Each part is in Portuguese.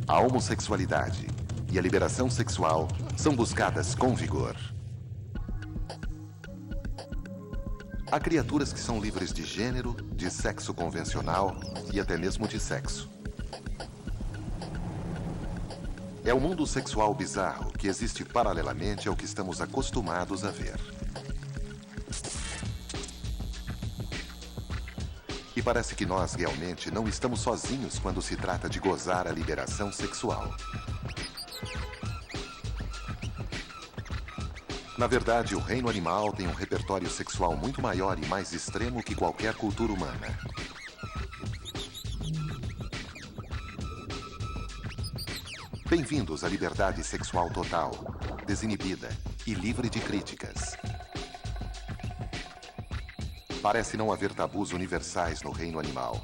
A homossexualidade e a liberação sexual são buscadas com vigor. Há criaturas que são livres de gênero, de sexo convencional e até mesmo de sexo. É o mundo sexual bizarro que existe paralelamente ao que estamos acostumados a ver. E parece que nós realmente não estamos sozinhos quando se trata de gozar a liberação sexual. Na verdade, o reino animal tem um repertório sexual muito maior e mais extremo que qualquer cultura humana. Bem-vindos à liberdade sexual total, desinibida e livre de críticas. Parece não haver tabus universais no reino animal.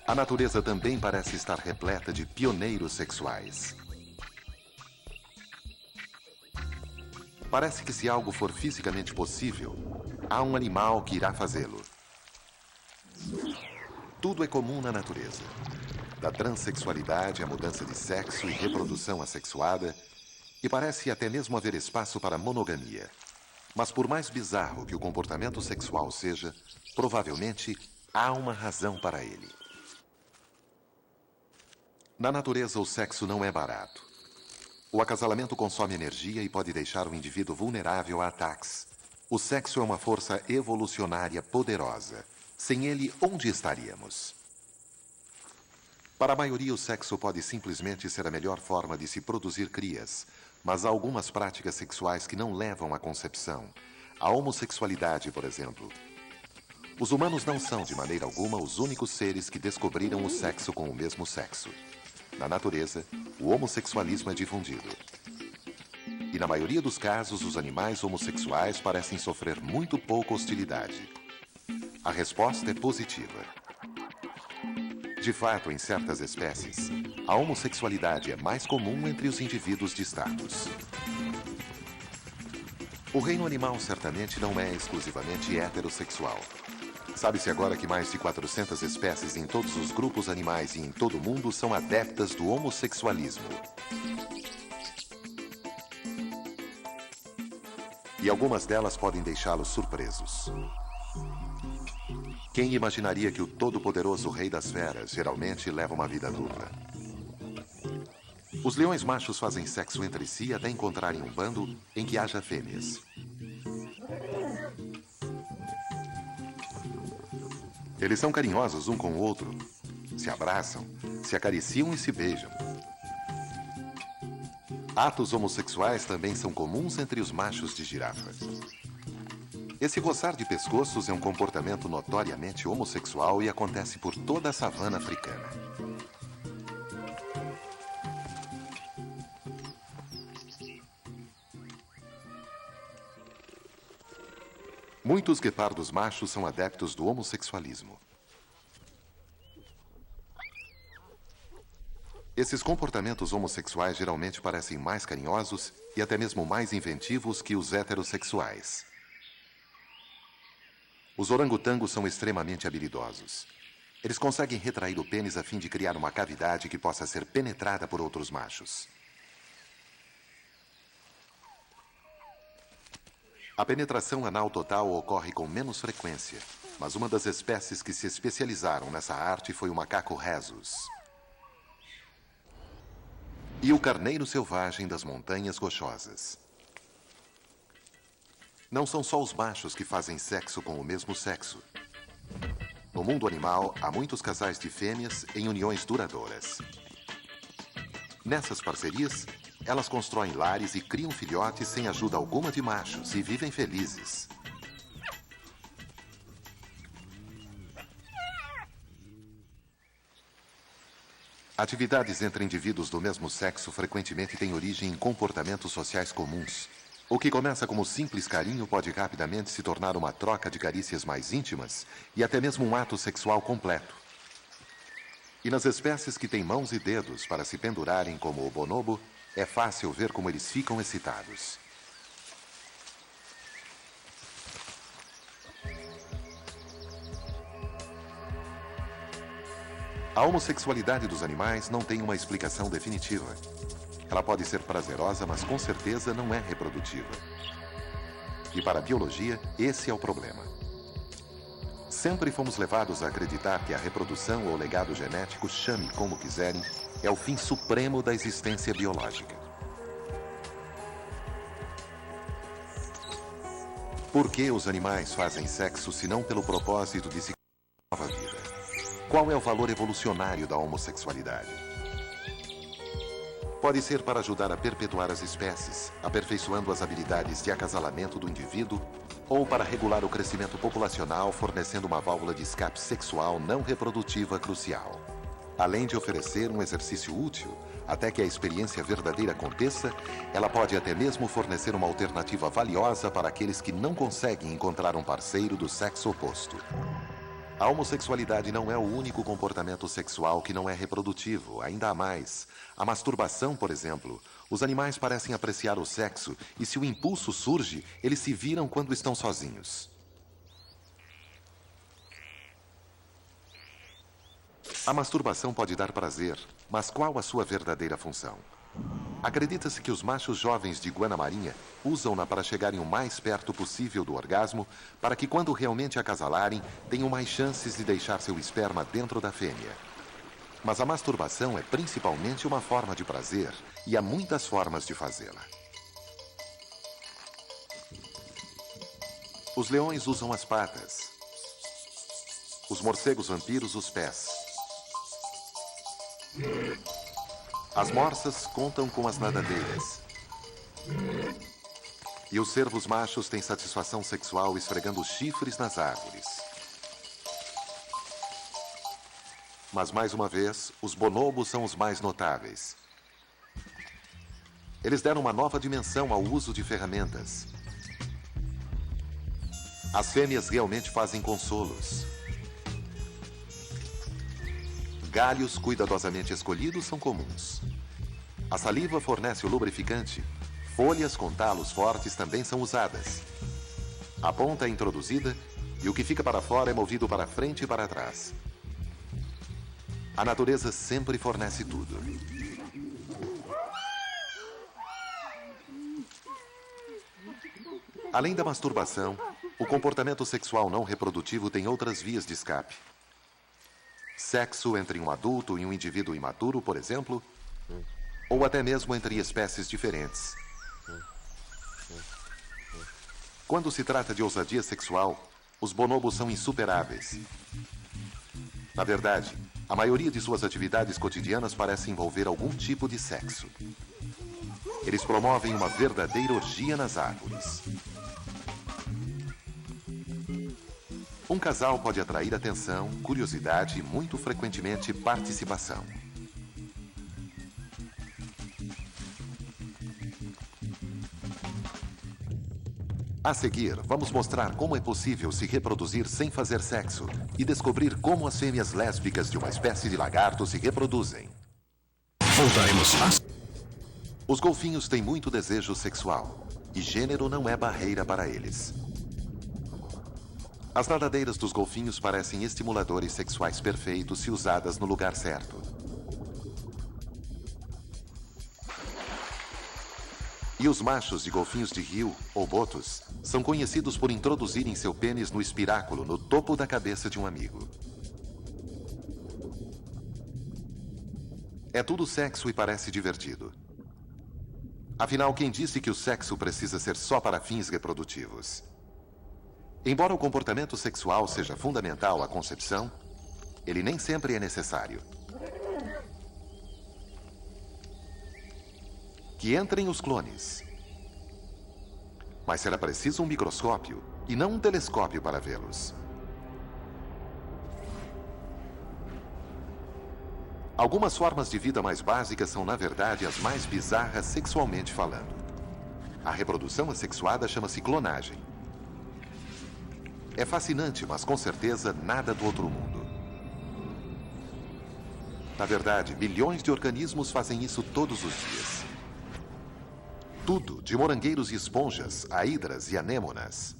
A natureza também parece estar repleta de pioneiros sexuais. Parece que se algo for fisicamente possível, há um animal que irá fazê-lo. Tudo é comum na natureza. Da transexualidade à mudança de sexo e reprodução assexuada, e parece até mesmo haver espaço para monogamia. Mas por mais bizarro que o comportamento sexual seja, provavelmente há uma razão para ele. Na natureza, o sexo não é barato. O acasalamento consome energia e pode deixar o indivíduo vulnerável a ataques. O sexo é uma força evolucionária poderosa. Sem ele, onde estaríamos? Para a maioria, o sexo pode simplesmente ser a melhor forma de se produzir crias, mas há algumas práticas sexuais que não levam à concepção. A homossexualidade, por exemplo. Os humanos não são, de maneira alguma, os únicos seres que descobriram o sexo com o mesmo sexo. Na natureza, o homossexualismo é difundido. E na maioria dos casos, os animais homossexuais parecem sofrer muito pouca hostilidade. A resposta é positiva. De fato, em certas espécies, a homossexualidade é mais comum entre os indivíduos de status. O reino animal certamente não é exclusivamente heterossexual. Sabe-se agora que mais de 400 espécies em todos os grupos animais e em todo o mundo são adeptas do homossexualismo. E algumas delas podem deixá-los surpresos. Quem imaginaria que o todo-poderoso rei das feras geralmente leva uma vida dupla? Os leões machos fazem sexo entre si até encontrarem um bando em que haja fêmeas. Eles são carinhosos um com o outro, se abraçam, se acariciam e se beijam. Atos homossexuais também são comuns entre os machos de girafa. Esse roçar de pescoços é um comportamento notoriamente homossexual e acontece por toda a savana africana. Muitos guepardos machos são adeptos do homossexualismo. Esses comportamentos homossexuais geralmente parecem mais carinhosos e até mesmo mais inventivos que os heterossexuais. Os orangotangos são extremamente habilidosos. Eles conseguem retrair o pênis a fim de criar uma cavidade que possa ser penetrada por outros machos. A penetração anal total ocorre com menos frequência, mas uma das espécies que se especializaram nessa arte foi o macaco rhesus. E o carneiro selvagem das montanhas rochosas. Não são só os machos que fazem sexo com o mesmo sexo. No mundo animal, há muitos casais de fêmeas em uniões duradouras. Nessas parcerias, elas constroem lares e criam filhotes sem ajuda alguma de machos e vivem felizes. Atividades entre indivíduos do mesmo sexo frequentemente têm origem em comportamentos sociais comuns. O que começa como simples carinho pode rapidamente se tornar uma troca de carícias mais íntimas e até mesmo um ato sexual completo. E nas espécies que têm mãos e dedos para se pendurarem como o bonobo, é fácil ver como eles ficam excitados. A homossexualidade dos animais não tem uma explicação definitiva. Ela pode ser prazerosa, mas com certeza não é reprodutiva. E para a biologia, esse é o problema. Sempre fomos levados a acreditar que a reprodução ou legado genético, chame como quiserem, é o fim supremo da existência biológica. Por que os animais fazem sexo se não pelo propósito de se criar nova vida? Qual é o valor evolucionário da homossexualidade? Pode ser para ajudar a perpetuar as espécies, aperfeiçoando as habilidades de acasalamento do indivíduo, ou para regular o crescimento populacional, fornecendo uma válvula de escape sexual não reprodutiva crucial. Além de oferecer um exercício útil, até que a experiência verdadeira aconteça, ela pode até mesmo fornecer uma alternativa valiosa para aqueles que não conseguem encontrar um parceiro do sexo oposto. A homossexualidade não é o único comportamento sexual que não é reprodutivo, ainda há mais. A masturbação, por exemplo. Os animais parecem apreciar o sexo e, se o impulso surge, eles se viram quando estão sozinhos. A masturbação pode dar prazer, mas qual a sua verdadeira função? Acredita-se que os machos jovens de iguana marinha usam-na para chegarem o mais perto possível do orgasmo, para que quando realmente acasalarem, tenham mais chances de deixar seu esperma dentro da fêmea. Mas a masturbação é principalmente uma forma de prazer, e há muitas formas de fazê-la. Os leões usam as patas. Os morcegos vampiros os pés. As morsas contam com as nadadeiras. E os cervos machos têm satisfação sexual esfregando os chifres nas árvores. Mas, mais uma vez, os bonobos são os mais notáveis. Eles deram uma nova dimensão ao uso de ferramentas. As fêmeas realmente fazem consolos. Galhos cuidadosamente escolhidos são comuns. A saliva fornece o lubrificante. Folhas com talos fortes também são usadas. A ponta é introduzida e o que fica para fora é movido para frente e para trás. A natureza sempre fornece tudo. Além da masturbação, o comportamento sexual não reprodutivo tem outras vias de escape. Sexo entre um adulto e um indivíduo imaturo, por exemplo, ou até mesmo entre espécies diferentes. Quando se trata de ousadia sexual, os bonobos são insuperáveis. Na verdade, a maioria de suas atividades cotidianas parece envolver algum tipo de sexo. Eles promovem uma verdadeira orgia nas árvores. Um casal pode atrair atenção, curiosidade e, muito frequentemente, participação. A seguir, vamos mostrar como é possível se reproduzir sem fazer sexo e descobrir como as fêmeas lésbicas de uma espécie de lagarto se reproduzem. Voltaremos a... Os golfinhos têm muito desejo sexual e gênero não é barreira para eles. As nadadeiras dos golfinhos parecem estimuladores sexuais perfeitos se usadas no lugar certo. E os machos de golfinhos de rio, ou botos, são conhecidos por introduzirem seu pênis no espiráculo no topo da cabeça de um amigo. É tudo sexo e parece divertido. Afinal, quem disse que o sexo precisa ser só para fins reprodutivos? Embora o comportamento sexual seja fundamental à concepção, ele nem sempre é necessário. Que entrem os clones. Mas será preciso um microscópio e não um telescópio para vê-los. Algumas formas de vida mais básicas são, na verdade, as mais bizarras sexualmente falando. A reprodução assexuada chama-se clonagem. É fascinante, mas com certeza nada do outro mundo. Na verdade, bilhões de organismos fazem isso todos os dias. Tudo, de morangueiros e esponjas, a hidras e anêmonas.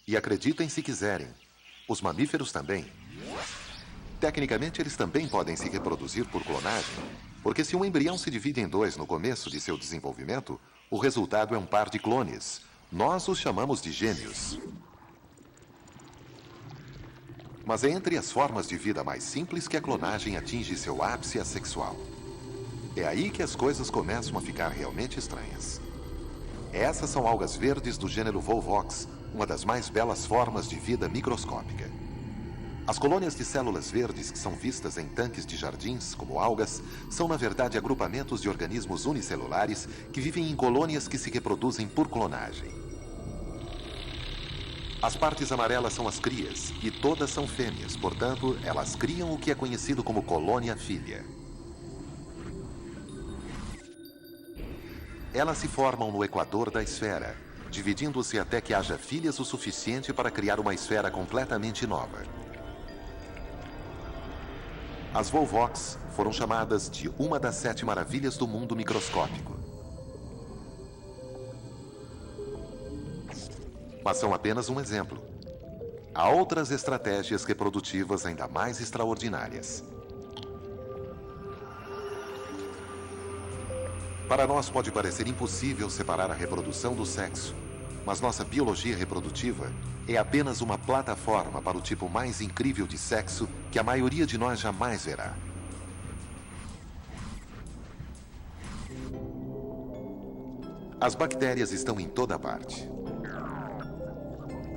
E acreditem se quiserem, os mamíferos também. Tecnicamente, eles também podem se reproduzir por clonagem, porque se um embrião se divide em dois no começo de seu desenvolvimento, o resultado é um par de clones. Nós os chamamos de gêmeos. Mas é entre as formas de vida mais simples que a clonagem atinge seu ápice assexual. É aí que as coisas começam a ficar realmente estranhas. Essas são algas verdes do gênero Volvox, uma das mais belas formas de vida microscópica. As colônias de células verdes que são vistas em tanques de jardins, como algas, são na verdade agrupamentos de organismos unicelulares que vivem em colônias que se reproduzem por clonagem. As partes amarelas são as crias, e todas são fêmeas, portanto, elas criam o que é conhecido como colônia filha. Elas se formam no equador da esfera, dividindo-se até que haja filhas o suficiente para criar uma esfera completamente nova. As Volvox foram chamadas de uma das 7 maravilhas do mundo microscópico. Mas são apenas um exemplo. Há outras estratégias reprodutivas ainda mais extraordinárias. Para nós pode parecer impossível separar a reprodução do sexo, mas nossa biologia reprodutiva é apenas uma plataforma para o tipo mais incrível de sexo que a maioria de nós jamais verá. As bactérias estão em toda parte.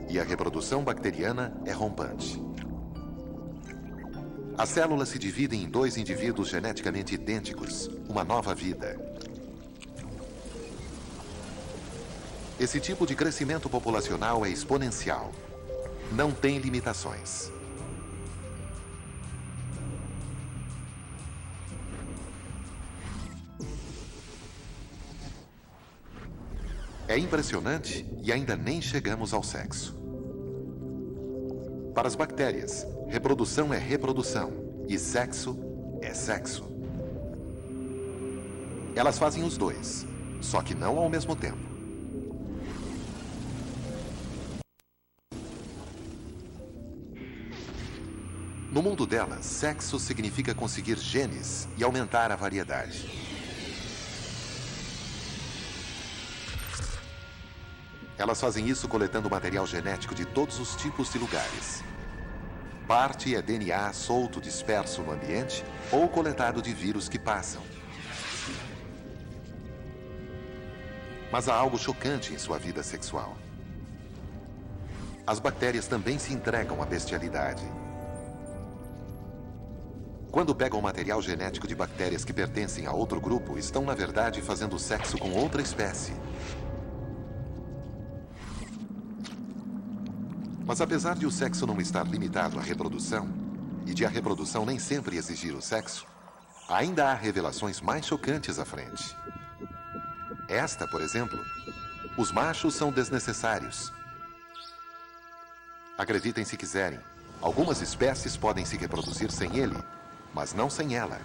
E a reprodução bacteriana é rompante. As células se dividem em 2 indivíduos geneticamente idênticos, uma nova vida. Esse tipo de crescimento populacional é exponencial. Não tem limitações. É impressionante e ainda nem chegamos ao sexo. Para as bactérias, reprodução é reprodução e sexo é sexo. Elas fazem os dois, só que não ao mesmo tempo. No mundo delas, sexo significa conseguir genes e aumentar a variedade. Elas fazem isso coletando material genético de todos os tipos de lugares. Parte é DNA solto disperso no ambiente ou coletado de vírus que passam. Mas há algo chocante em sua vida sexual. As bactérias também se entregam à bestialidade. Quando pegam material genético de bactérias que pertencem a outro grupo, estão, na verdade, fazendo sexo com outra espécie. Mas apesar de o sexo não estar limitado à reprodução, e de a reprodução nem sempre exigir o sexo, ainda há revelações mais chocantes à frente. Esta, por exemplo, os machos são desnecessários. Acreditem se quiserem, algumas espécies podem se reproduzir sem ele, mas não sem ela.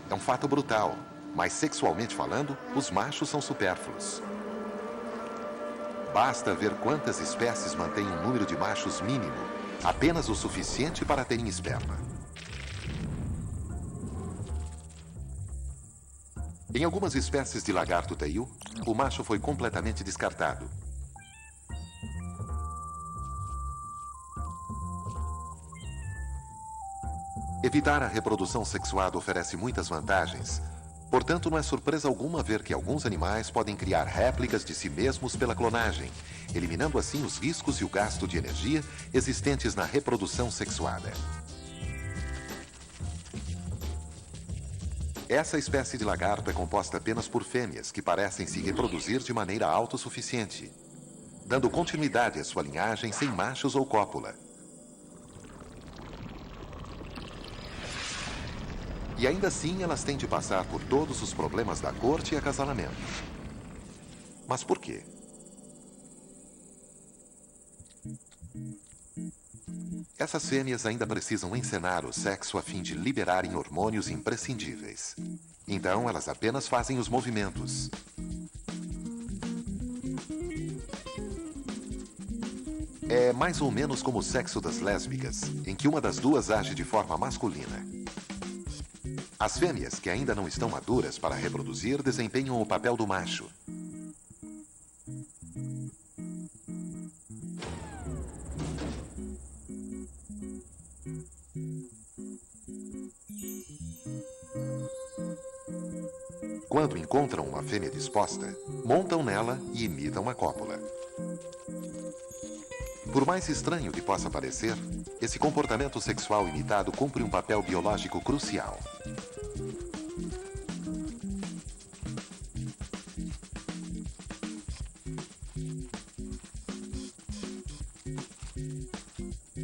É um fato brutal, mas sexualmente falando, os machos são supérfluos. Basta ver quantas espécies mantêm um número de machos mínimo, apenas o suficiente para terem esperma. Em algumas espécies de lagarto-taiu, o macho foi completamente descartado. Evitar a reprodução sexuada oferece muitas vantagens. Portanto, não é surpresa alguma ver que alguns animais podem criar réplicas de si mesmos pela clonagem, eliminando assim os riscos e o gasto de energia existentes na reprodução sexuada. Essa espécie de lagarto é composta apenas por fêmeas que parecem se reproduzir de maneira autossuficiente, dando continuidade à sua linhagem sem machos ou cópula. E ainda assim, elas têm de passar por todos os problemas da corte e acasalamento. Mas por quê? Essas fêmeas ainda precisam encenar o sexo a fim de liberarem hormônios imprescindíveis. Então, elas apenas fazem os movimentos. É mais ou menos como o sexo das lésbicas, em que uma das duas age de forma masculina. As fêmeas, que ainda não estão maduras para reproduzir, desempenham o papel do macho. Quando encontram uma fêmea disposta, montam nela e imitam a cópula. Por mais estranho que possa parecer, esse comportamento sexual imitado cumpre um papel biológico crucial.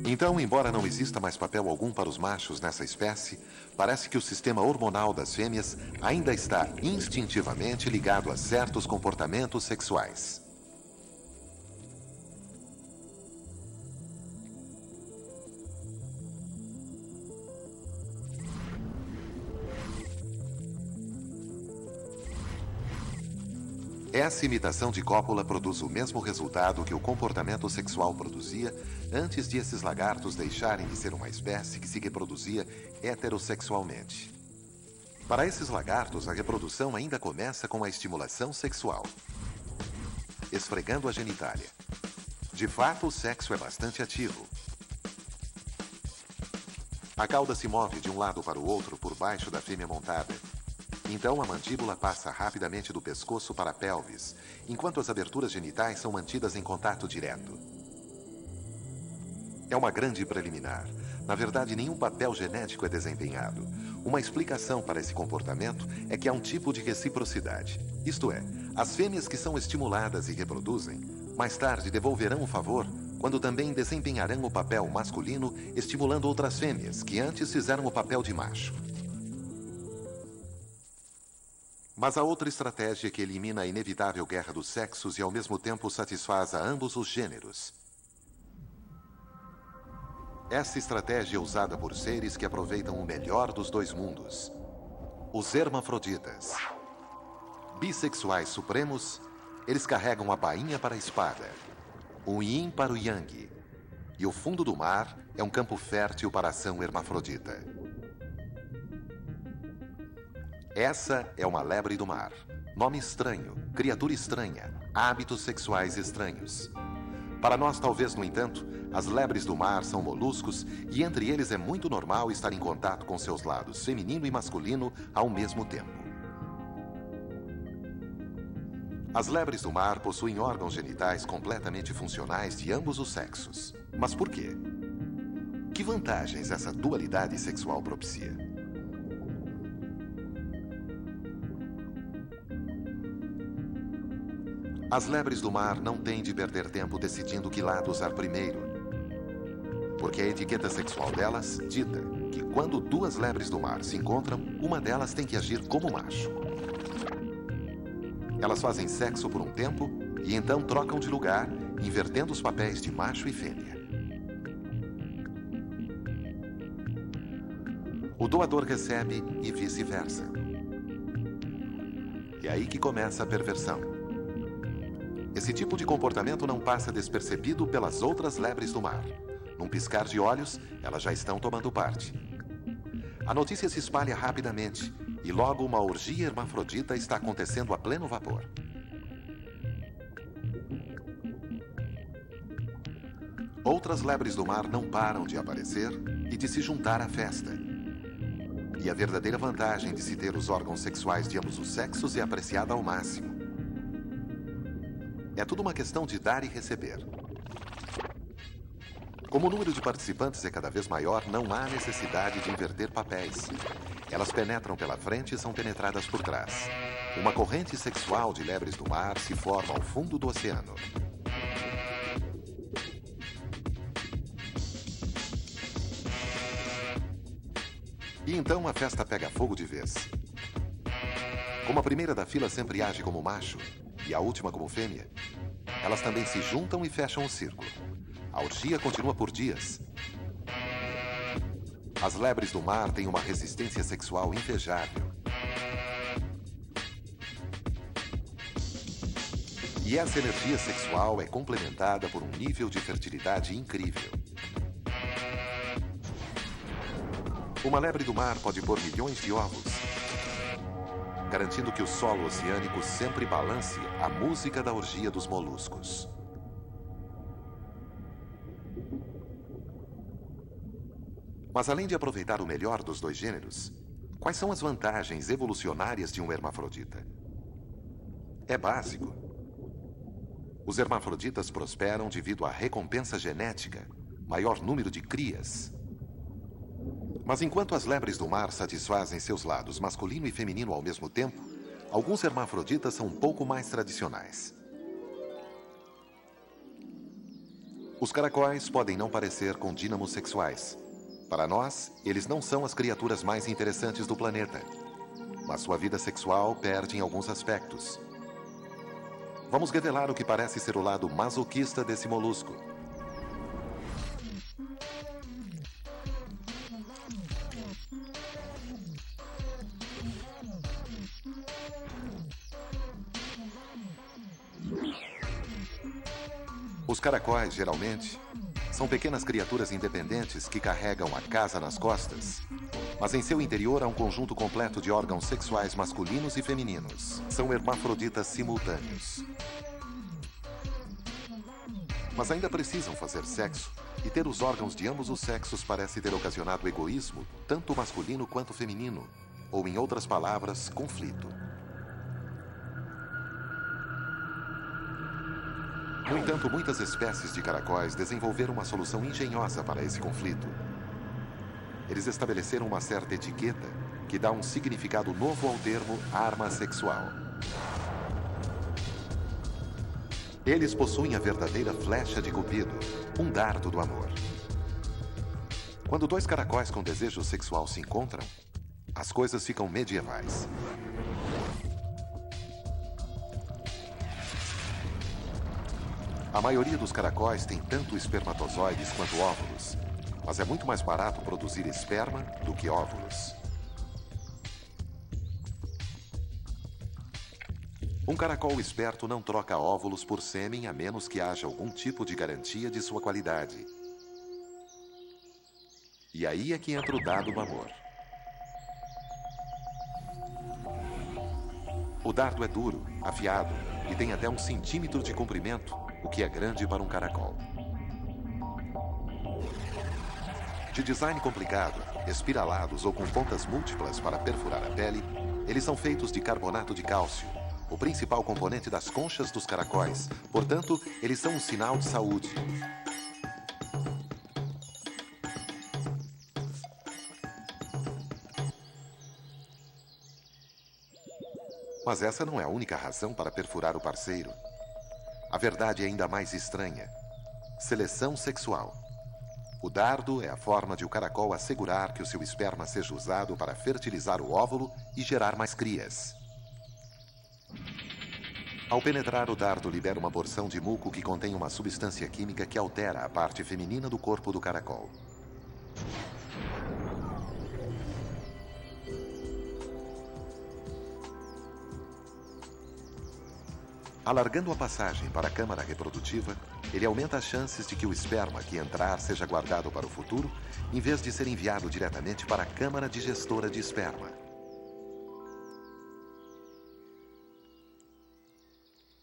Então, embora não exista mais papel algum para os machos nessa espécie, parece que o sistema hormonal das fêmeas ainda está instintivamente ligado a certos comportamentos sexuais. Essa imitação de cópula produz o mesmo resultado que o comportamento sexual produzia antes de esses lagartos deixarem de ser uma espécie que se reproduzia heterossexualmente. Para esses lagartos, a reprodução ainda começa com a estimulação sexual, esfregando a genitália. De fato, o sexo é bastante ativo. A cauda se move de um lado para o outro por baixo da fêmea montada. Então a mandíbula passa rapidamente do pescoço para a pelvis, enquanto as aberturas genitais são mantidas em contato direto. É uma grande preliminar. Na verdade, nenhum papel genético é desempenhado. Uma explicação para esse comportamento é que há um tipo de reciprocidade. Isto é, as fêmeas que são estimuladas e reproduzem, mais tarde devolverão o favor quando também desempenharão o papel masculino, estimulando outras fêmeas que antes fizeram o papel de macho. Mas há outra estratégia que elimina a inevitável guerra dos sexos e ao mesmo tempo satisfaz a ambos os gêneros. Essa estratégia é usada por seres que aproveitam o melhor dos dois mundos. Os hermafroditas. Bissexuais supremos, eles carregam a bainha para a espada, o yin para o yang, e o fundo do mar é um campo fértil para a ação hermafrodita. Essa é uma lebre do mar. Nome estranho, criatura estranha, hábitos sexuais estranhos. Para nós, talvez, no entanto, as lebres do mar são moluscos e entre eles é muito normal estar em contato com seus lados feminino e masculino ao mesmo tempo. As lebres do mar possuem órgãos genitais completamente funcionais de ambos os sexos. Mas por quê? Que vantagens essa dualidade sexual propicia? As lebres do mar não têm de perder tempo decidindo que lado usar primeiro, porque a etiqueta sexual delas dita que quando duas lebres do mar se encontram, uma delas tem que agir como macho. Elas fazem sexo por um tempo e então trocam de lugar, invertendo os papéis de macho e fêmea. O doador recebe e vice-versa. É aí que começa a perversão. Esse tipo de comportamento não passa despercebido pelas outras lebres do mar. Num piscar de olhos, elas já estão tomando parte. A notícia se espalha rapidamente e logo uma orgia hermafrodita está acontecendo a pleno vapor. Outras lebres do mar não param de aparecer e de se juntar à festa. E a verdadeira vantagem de se ter os órgãos sexuais de ambos os sexos é apreciada ao máximo. É tudo uma questão de dar e receber. Como o número de participantes é cada vez maior, não há necessidade de inverter papéis. Elas penetram pela frente e são penetradas por trás. Uma corrente sexual de lebres do mar se forma ao fundo do oceano. E então a festa pega fogo de vez. Como a primeira da fila sempre age como macho e a última como fêmea, elas também se juntam e fecham o círculo. A orgia continua por dias. As lebres do mar têm uma resistência sexual invejável. E essa energia sexual é complementada por um nível de fertilidade incrível. Uma lebre do mar pode pôr milhões de ovos, garantindo que o solo oceânico sempre balance a música da orgia dos moluscos. Mas além de aproveitar o melhor dos dois gêneros, quais são as vantagens evolucionárias de um hermafrodita? É básico. Os hermafroditas prosperam devido à recompensa genética, maior número de crias. Mas enquanto as lebres do mar satisfazem seus lados masculino e feminino ao mesmo tempo, alguns hermafroditas são um pouco mais tradicionais. Os caracóis podem não parecer com dínamos sexuais. Para nós, eles não são as criaturas mais interessantes do planeta, mas sua vida sexual perde em alguns aspectos. Vamos revelar o que parece ser o lado masoquista desse molusco. Os caracóis, geralmente, são pequenas criaturas independentes que carregam a casa nas costas, mas em seu interior há um conjunto completo de órgãos sexuais masculinos e femininos. São hermafroditas simultâneos. Mas ainda precisam fazer sexo, e ter os órgãos de ambos os sexos parece ter ocasionado egoísmo, tanto masculino quanto feminino, ou, em outras palavras, conflito. No entanto, muitas espécies de caracóis desenvolveram uma solução engenhosa para esse conflito. Eles estabeleceram uma certa etiqueta que dá um significado novo ao termo arma sexual. Eles possuem a verdadeira flecha de Cupido, um dardo do amor. Quando dois caracóis com desejo sexual se encontram, as coisas ficam medievais. A maioria dos caracóis tem tanto espermatozoides quanto óvulos, mas é muito mais barato produzir esperma do que óvulos. Um caracol esperto não troca óvulos por sêmen a menos que haja algum tipo de garantia de sua qualidade. E aí é que entra o dado do amor. O dardo é duro, afiado e tem até 1 centímetro de comprimento, o que é grande para um caracol. De design complicado, espiralados ou com pontas múltiplas para perfurar a pele, eles são feitos de carbonato de cálcio, o principal componente das conchas dos caracóis. Portanto, eles são um sinal de saúde. Mas essa não é a única razão para perfurar o parceiro. A verdade é ainda mais estranha. Seleção sexual. O dardo é a forma de o caracol assegurar que o seu esperma seja usado para fertilizar o óvulo e gerar mais crias. Ao penetrar, o dardo libera uma porção de muco que contém uma substância química que altera a parte feminina do corpo do caracol. Alargando a passagem para a câmara reprodutiva, ele aumenta as chances de que o esperma que entrar seja guardado para o futuro, em vez de ser enviado diretamente para a câmara digestora de esperma.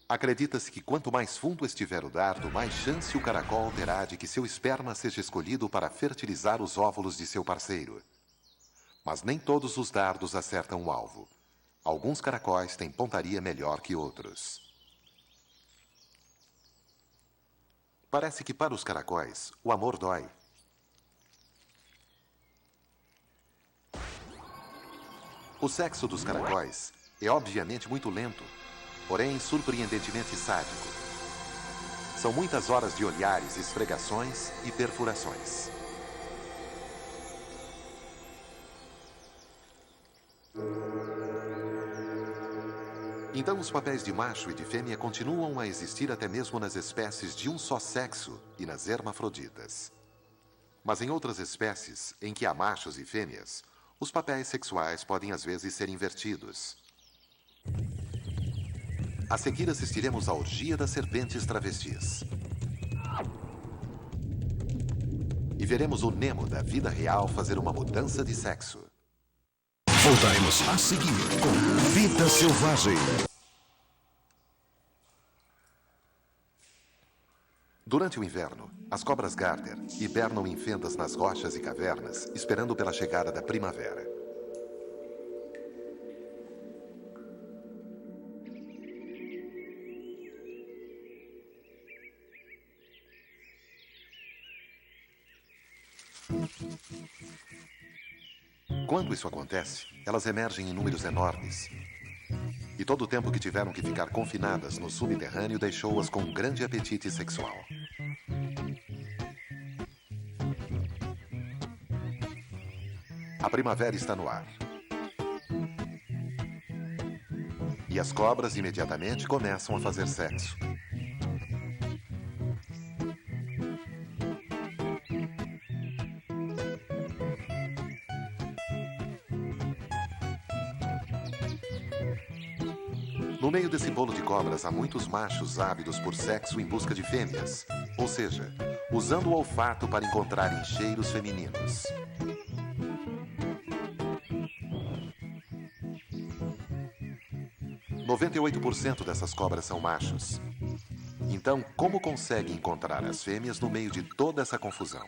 Acredita-se que quanto mais fundo estiver o dardo, mais chance o caracol terá de que seu esperma seja escolhido para fertilizar os óvulos de seu parceiro. Mas nem todos os dardos acertam o alvo. Alguns caracóis têm pontaria melhor que outros. Parece que para os caracóis, o amor dói. O sexo dos caracóis é obviamente muito lento, porém surpreendentemente sádico. São muitas horas de olhares, esfregações e perfurações. Então, os papéis de macho e de fêmea continuam a existir até mesmo nas espécies de um só sexo e nas hermafroditas. Mas em outras espécies, em que há machos e fêmeas, os papéis sexuais podem às vezes ser invertidos. A seguir assistiremos à orgia das serpentes travestis. E veremos o Nemo da vida real fazer uma mudança de sexo. Voltaremos a seguir com Vida Selvagem. Durante o inverno, as cobras Garter hibernam em fendas nas rochas e cavernas, esperando pela chegada da primavera. Quando isso acontece, elas emergem em números enormes. E todo o tempo que tiveram que ficar confinadas no subterrâneo deixou-as com um grande apetite sexual. A primavera está no ar. E as cobras imediatamente começam a fazer sexo. No meio desse bolo de cobras há muitos machos ávidos por sexo em busca de fêmeas, ou seja, usando o olfato para encontrarem cheiros femininos. – 98% dessas cobras são machos. Então, como conseguem encontrar as fêmeas no meio de toda essa confusão?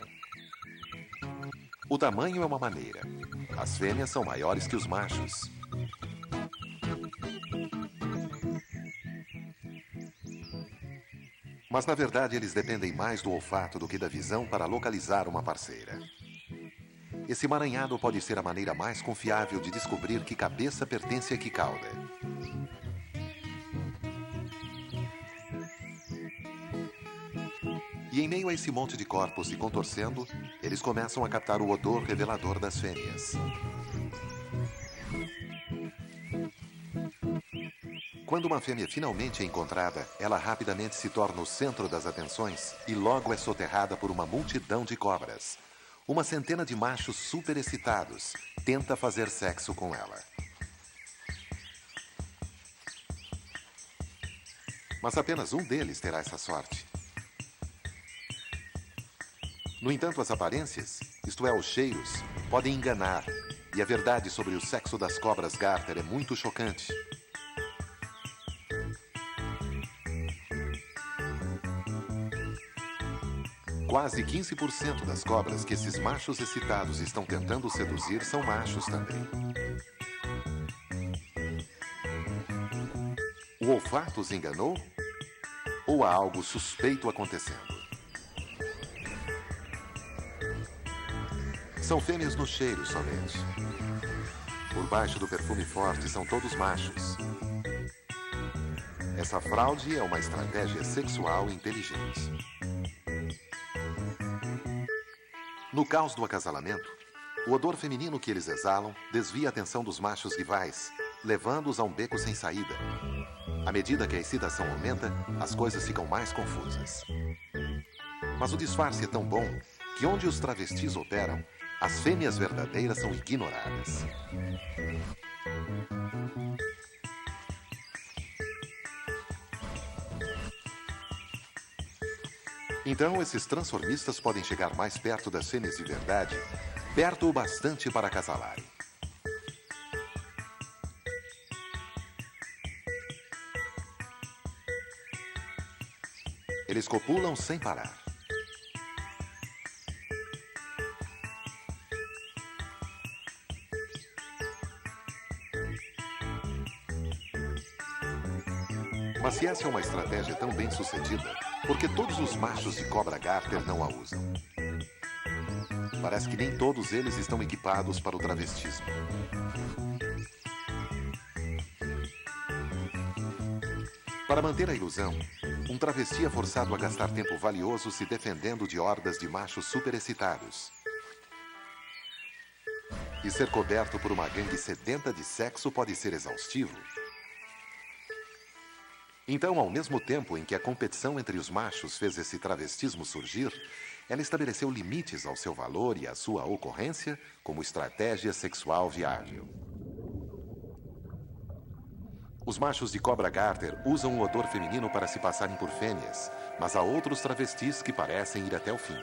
O tamanho é uma maneira. As fêmeas são maiores que os machos. Mas, na verdade, eles dependem mais do olfato do que da visão para localizar uma parceira. Esse emaranhado pode ser a maneira mais confiável de descobrir que cabeça pertence a que cauda. E em meio a esse monte de corpos se contorcendo, eles começam a captar o odor revelador das fêmeas. Quando uma fêmea finalmente é encontrada, ela rapidamente se torna o centro das atenções e logo é soterrada por uma multidão de cobras. Uma centena de machos super excitados tenta fazer sexo com ela. Mas apenas um deles terá essa sorte. No entanto, as aparências, isto é, os cheiros, podem enganar, e a verdade sobre o sexo das cobras Garter é muito chocante. Quase 15% das cobras que esses machos excitados estão tentando seduzir são machos também. O olfato os enganou? Ou há algo suspeito acontecendo? São fêmeas no cheiro somente. Por baixo do perfume forte são todos machos. Essa fraude é uma estratégia sexual inteligente. No caos do acasalamento, o odor feminino que eles exalam desvia a atenção dos machos rivais, levando-os a um beco sem saída. À medida que a excitação aumenta, as coisas ficam mais confusas. Mas o disfarce é tão bom que onde os travestis operam, as fêmeas verdadeiras são ignoradas. Então, esses transformistas podem chegar mais perto das fêmeas de verdade, perto o bastante para acasalarem. Eles copulam sem parar. Mas se essa é uma estratégia tão bem sucedida, por que todos os machos de cobra Garter não a usam? Parece que nem todos eles estão equipados para o travestismo. Para manter a ilusão, um travesti é forçado a gastar tempo valioso se defendendo de hordas de machos superexcitados. E ser coberto por uma gangue sedenta de sexo pode ser exaustivo. Então, ao mesmo tempo em que a competição entre os machos fez esse travestismo surgir, ela estabeleceu limites ao seu valor e à sua ocorrência como estratégia sexual viável. Os machos de cobra garter usam o odor feminino para se passarem por fêmeas, mas há outros travestis que parecem ir até o fim.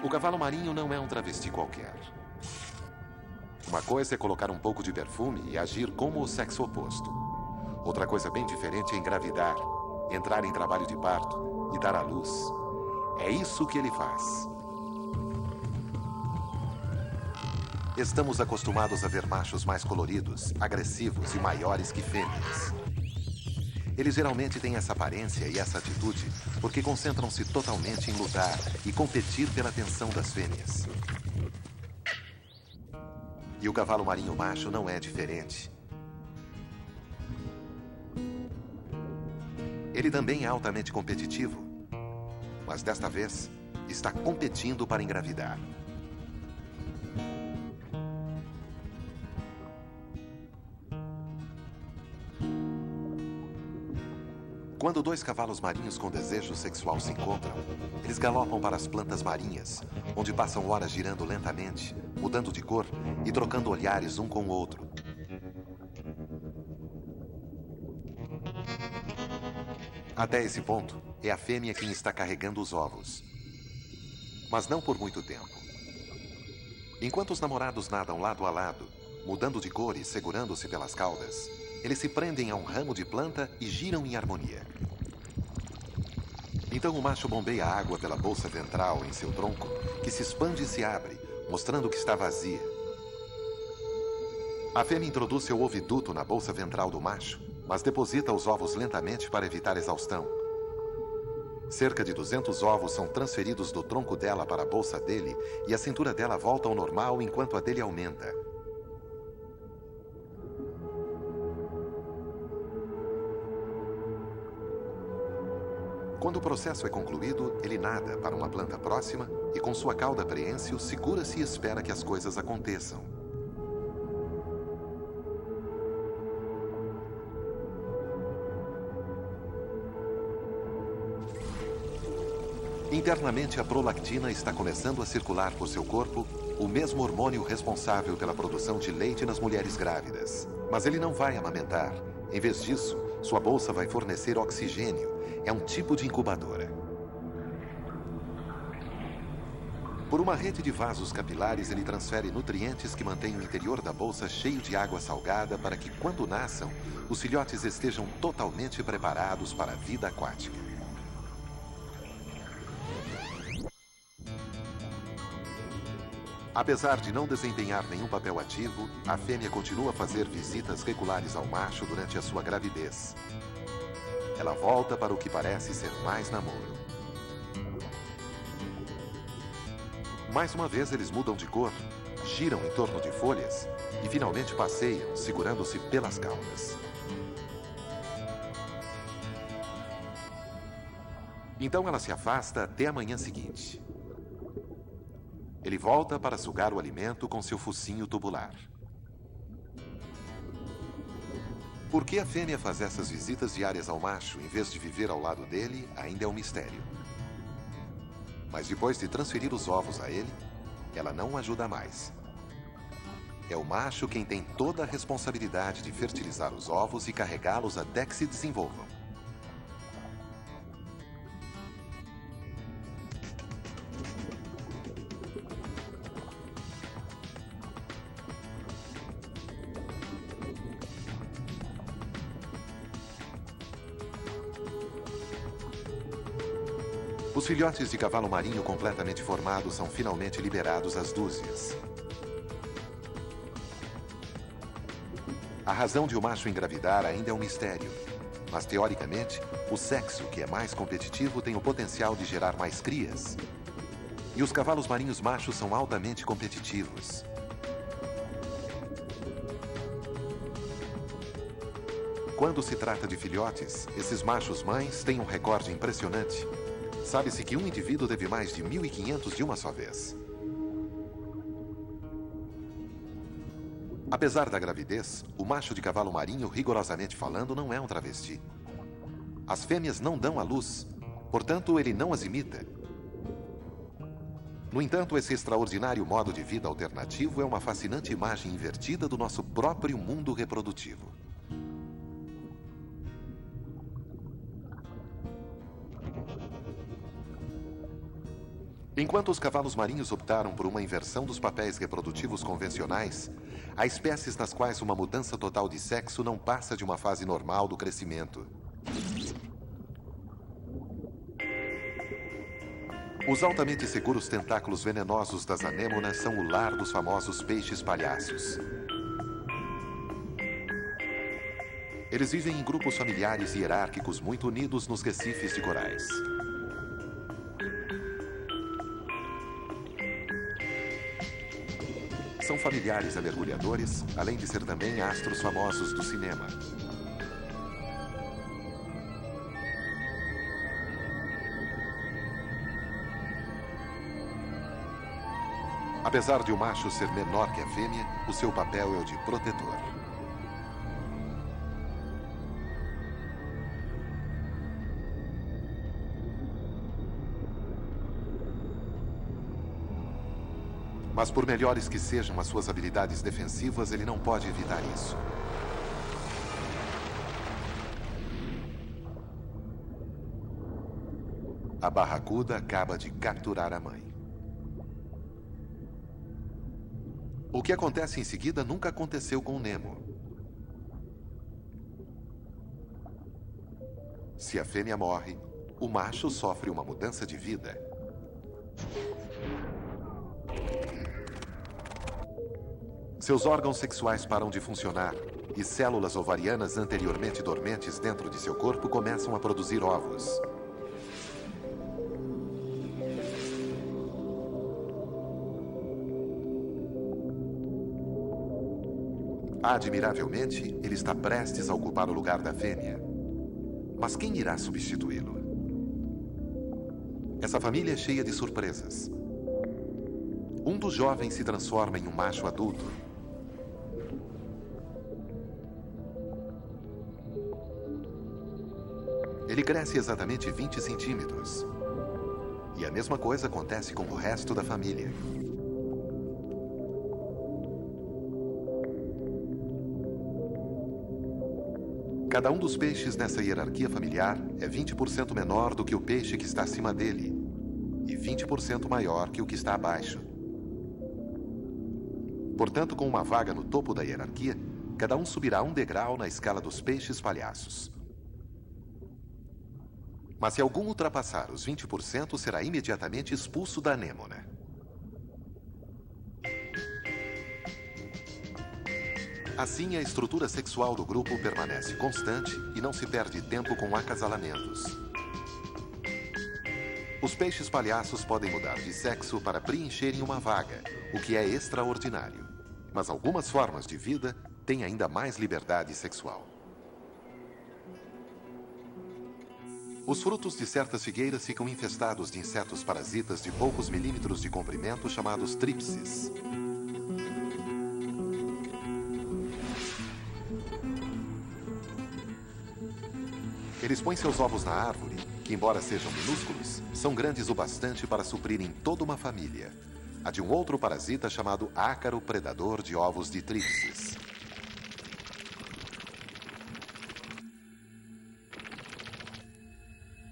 O cavalo marinho não é um travesti qualquer. Uma coisa é colocar um pouco de perfume e agir como o sexo oposto. Outra coisa bem diferente é engravidar, entrar em trabalho de parto e dar à luz. É isso que ele faz. Estamos acostumados a ver machos mais coloridos, agressivos e maiores que fêmeas. Eles geralmente têm essa aparência e essa atitude porque concentram-se totalmente em lutar e competir pela atenção das fêmeas. E o cavalo marinho macho não é diferente. Ele também é altamente competitivo, mas desta vez está competindo para engravidar. Quando dois cavalos marinhos com desejo sexual se encontram, eles galopam para as plantas marinhas, onde passam horas girando lentamente, mudando de cor e trocando olhares um com o outro. Até esse ponto, é a fêmea quem está carregando os ovos. Mas não por muito tempo. Enquanto os namorados nadam lado a lado, mudando de cor e segurando-se pelas caudas, eles se prendem a um ramo de planta e giram em harmonia. Então o macho bombeia água pela bolsa ventral em seu tronco, que se expande e se abre, mostrando que está vazia. A fêmea introduz seu oviduto na bolsa ventral do macho, mas deposita os ovos lentamente para evitar exaustão. Cerca de 200 ovos são transferidos do tronco dela para a bolsa dele e a cintura dela volta ao normal enquanto a dele aumenta. Quando o processo é concluído, ele nada para uma planta próxima e, com sua cauda preênsil, segura-se e espera que as coisas aconteçam. Internamente, a prolactina está começando a circular por seu corpo, o mesmo hormônio responsável pela produção de leite nas mulheres grávidas. Mas ele não vai amamentar. Em vez disso, sua bolsa vai fornecer oxigênio. É um tipo de incubadora. Por uma rede de vasos capilares, ele transfere nutrientes que mantêm o interior da bolsa cheio de água salgada para que, quando nasçam, os filhotes estejam totalmente preparados para a vida aquática. Apesar de não desempenhar nenhum papel ativo, a fêmea continua a fazer visitas regulares ao macho durante a sua gravidez. Ela volta para o que parece ser mais namoro. Mais uma vez eles mudam de cor, giram em torno de folhas e finalmente passeiam, segurando-se pelas caudas. Então ela se afasta até a manhã seguinte. Ele volta para sugar o alimento com seu focinho tubular. Por que a fêmea faz essas visitas diárias ao macho em vez de viver ao lado dele ainda é um mistério. Mas depois de transferir os ovos a ele, ela não o ajuda mais. É o macho quem tem toda a responsabilidade de fertilizar os ovos e carregá-los até que se desenvolvam. Os filhotes de cavalo marinho completamente formados são finalmente liberados às dúzias. A razão de o macho engravidar ainda é um mistério, mas teoricamente, o sexo, que é mais competitivo, tem o potencial de gerar mais crias. E os cavalos marinhos machos são altamente competitivos. Quando se trata de filhotes, esses machos mães têm um recorde impressionante. Sabe-se que um indivíduo teve mais de 1.500 de uma só vez. Apesar da gravidez, o macho de cavalo marinho, rigorosamente falando, não é um travesti. As fêmeas não dão à luz, portanto, ele não as imita. No entanto, esse extraordinário modo de vida alternativo é uma fascinante imagem invertida do nosso próprio mundo reprodutivo. Enquanto os cavalos marinhos optaram por uma inversão dos papéis reprodutivos convencionais, há espécies nas quais uma mudança total de sexo não passa de uma fase normal do crescimento. Os altamente seguros tentáculos venenosos das anêmonas são o lar dos famosos peixes palhaços. Eles vivem em grupos familiares e hierárquicos muito unidos nos recifes de corais. São familiares a mergulhadores, além de ser também astros famosos do cinema. Apesar de o macho ser menor que a fêmea, o seu papel é o de protetor. Mas por melhores que sejam as suas habilidades defensivas, ele não pode evitar isso. A barracuda acaba de capturar a mãe. O que acontece em seguida nunca aconteceu com Nemo. Se a fêmea morre, o macho sofre uma mudança de vida. Seus órgãos sexuais param de funcionar e células ovarianas anteriormente dormentes dentro de seu corpo começam a produzir ovos. Admiravelmente, ele está prestes a ocupar o lugar da fêmea. Mas quem irá substituí-lo? Essa família é cheia de surpresas. Um dos jovens se transforma em um macho adulto. Ele cresce exatamente 20 centímetros. E a mesma coisa acontece com o resto da família. Cada um dos peixes nessa hierarquia familiar é 20% menor do que o peixe que está acima dele e 20% maior que o que está abaixo. Portanto, com uma vaga no topo da hierarquia, cada um subirá um degrau na escala dos peixes palhaços. Mas se algum ultrapassar os 20%, será imediatamente expulso da anêmona. Assim, a estrutura sexual do grupo permanece constante e não se perde tempo com acasalamentos. Os peixes palhaços podem mudar de sexo para preencherem uma vaga, o que é extraordinário. Mas algumas formas de vida têm ainda mais liberdade sexual. Os frutos de certas figueiras ficam infestados de insetos parasitas de poucos milímetros de comprimento chamados tripses. Eles põem seus ovos na árvore, que embora sejam minúsculos, são grandes o bastante para suprirem toda uma família. A de um outro parasita chamado ácaro predador de ovos de tripses.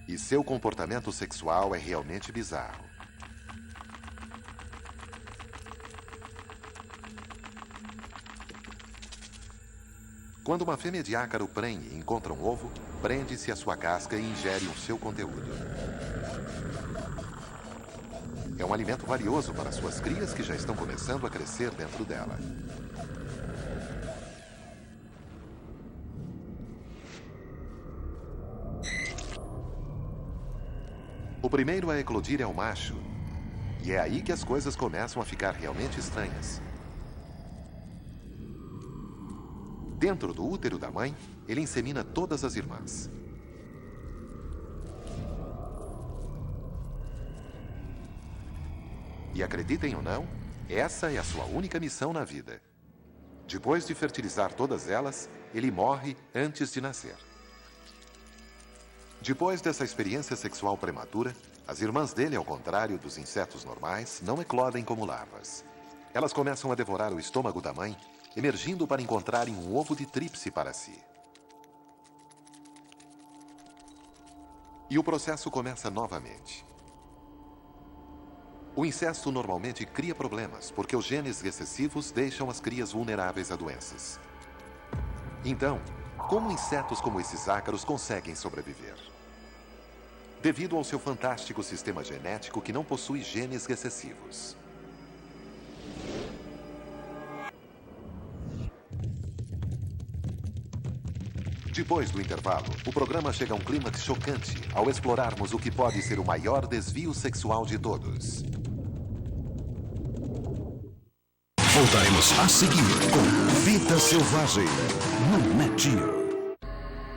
E seu comportamento sexual é realmente bizarro. Quando uma fêmea de ácaro prenhe e encontra um ovo, prende-se à sua casca e ingere o seu conteúdo. É um alimento valioso para suas crias que já estão começando a crescer dentro dela. O primeiro a eclodir é o macho. E é aí que as coisas começam a ficar realmente estranhas. Dentro do útero da mãe, ele insemina todas as irmãs. E acreditem ou não, essa é a sua única missão na vida. Depois de fertilizar todas elas, ele morre antes de nascer. Depois dessa experiência sexual prematura, As irmãs dele, ao contrário dos insetos normais, não eclodem como larvas. Elas começam a devorar o estômago da mãe, emergindo para encontrarem um ovo de tríplice para si. E o processo começa novamente. O incesto normalmente cria problemas, porque os genes recessivos deixam as crias vulneráveis a doenças. Então, como insetos como esses ácaros conseguem sobreviver? Devido ao seu fantástico sistema genético que não possui genes recessivos. Depois do intervalo, o programa chega a um clímax chocante ao explorarmos o que pode ser o maior desvio sexual de todos. Voltaremos a seguir com Vida Selvagem no Netinho.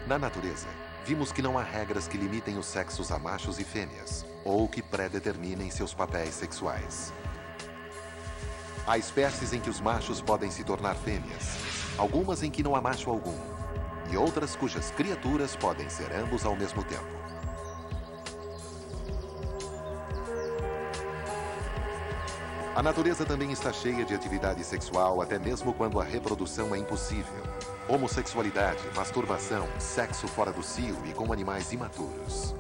Na natureza, vimos que não há regras que limitem os sexos a machos e fêmeas, ou que predeterminem seus papéis sexuais. Há espécies em que os machos podem se tornar fêmeas, algumas em que não há macho algum, e outras cujas criaturas podem ser ambos ao mesmo tempo. A natureza também está cheia de atividade sexual, até mesmo quando a reprodução é impossível. Homossexualidade, masturbação, sexo fora do cio e com animais imaturos.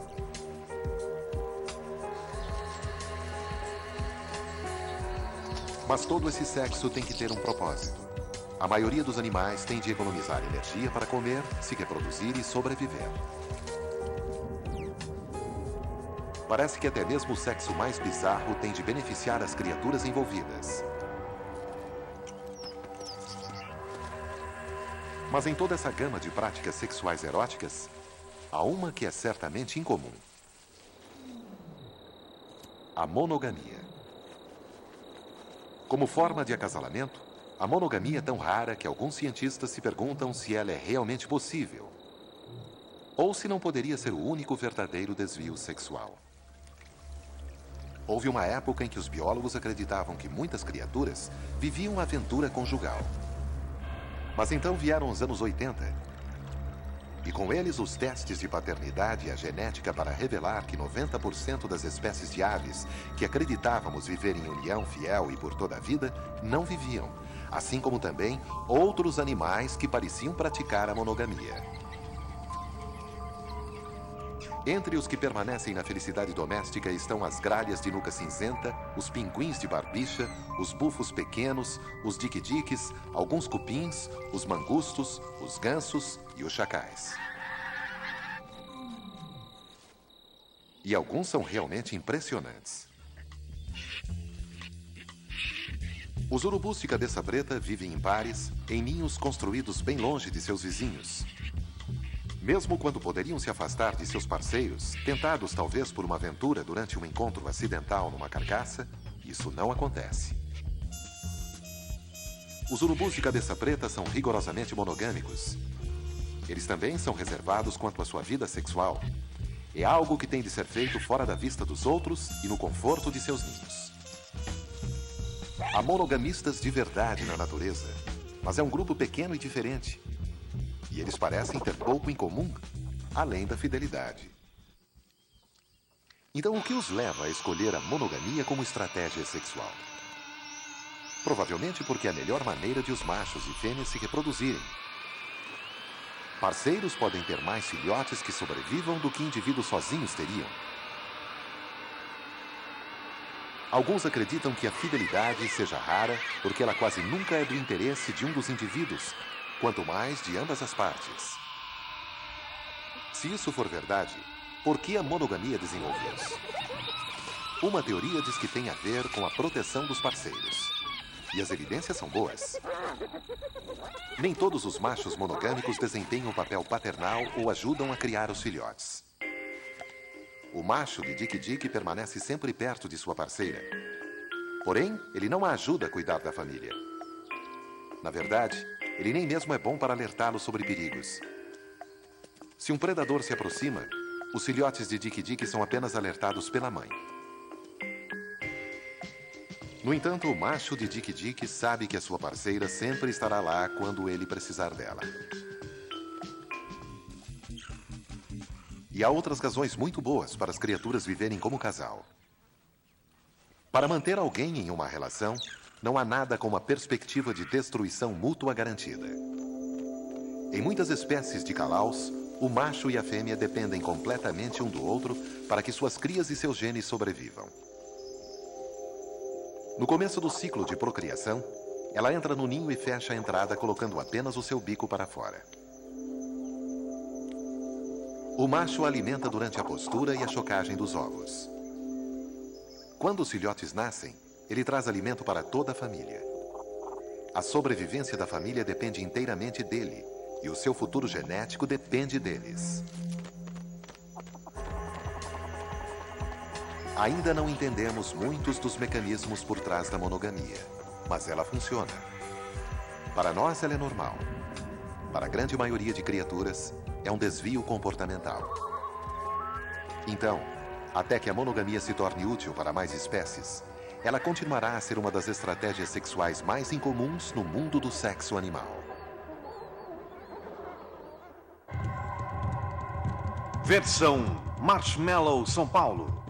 Mas todo esse sexo tem que ter um propósito. A maioria dos animais tem de economizar energia para comer, se reproduzir e sobreviver. Parece que até mesmo o sexo mais bizarro tem de beneficiar as criaturas envolvidas. Mas em toda essa gama de práticas sexuais eróticas, há uma que é certamente incomum: a monogamia. Como forma de acasalamento, a monogamia é tão rara que alguns cientistas se perguntam se ela é realmente possível, ou se não poderia ser o único verdadeiro desvio sexual. Houve uma época em que os biólogos acreditavam que muitas criaturas viviam a aventura conjugal. Mas então vieram os anos 80, e com eles os testes de paternidade e a genética para revelar que 90% das espécies de aves que acreditávamos viver em união fiel e por toda a vida, não viviam, assim como também outros animais que pareciam praticar a monogamia. Entre os que permanecem na felicidade doméstica estão as gralhas de nuca cinzenta, os pinguins de barbicha, os bufos pequenos, os dique-diques, alguns cupins, os mangustos, os gansos e os chacais. E alguns são realmente impressionantes. Os urubus de cabeça preta vivem em pares, em ninhos construídos bem longe de seus vizinhos. Mesmo quando poderiam se afastar de seus parceiros, tentados talvez por uma aventura durante um encontro acidental numa carcaça, isso não acontece. Os urubus de cabeça preta são rigorosamente monogâmicos. Eles também são reservados quanto à sua vida sexual. É algo que tem de ser feito fora da vista dos outros e no conforto de seus ninhos. Há monogamistas de verdade na natureza, mas é um grupo pequeno e diferente. E eles parecem ter pouco em comum, além da fidelidade. Então, o que os leva a escolher a monogamia como estratégia sexual? Provavelmente porque é a melhor maneira de os machos e fêmeas se reproduzirem. Parceiros podem ter mais filhotes que sobrevivam do que indivíduos sozinhos teriam. Alguns acreditam que a fidelidade seja rara porque ela quase nunca é do interesse de um dos indivíduos, quanto mais de ambas as partes. Se isso for verdade, por que a monogamia desenvolveu-se? Uma teoria diz que tem a ver com a proteção dos parceiros. E as evidências são boas. Nem todos os machos monogâmicos desempenham o papel paternal ou ajudam a criar os filhotes. O macho de dique-dique permanece sempre perto de sua parceira. Porém, ele não a ajuda a cuidar da família. Na verdade, ele nem mesmo é bom para alertá-lo sobre perigos. Se um predador se aproxima, os filhotes de dique-dique são apenas alertados pela mãe. No entanto, o macho de dique-dique sabe que a sua parceira sempre estará lá quando ele precisar dela. E há outras razões muito boas para as criaturas viverem como casal. Para manter alguém em uma relação, não há nada como a perspectiva de destruição mútua garantida. Em muitas espécies de calaus, o macho e a fêmea dependem completamente um do outro para que suas crias e seus genes sobrevivam. No começo do ciclo de procriação, ela entra no ninho e fecha a entrada colocando apenas o seu bico para fora. O macho alimenta durante a postura e a chocagem dos ovos. Quando os filhotes nascem, ele traz alimento para toda a família. A sobrevivência da família depende inteiramente dele, e o seu futuro genético depende deles. Ainda não entendemos muitos dos mecanismos por trás da monogamia, mas ela funciona. Para nós, ela é normal. Para a grande maioria de criaturas, é um desvio comportamental. Então, até que a monogamia se torne útil para mais espécies, ela continuará a ser uma das estratégias sexuais mais incomuns no mundo do sexo animal. Versão Marshmallow São Paulo.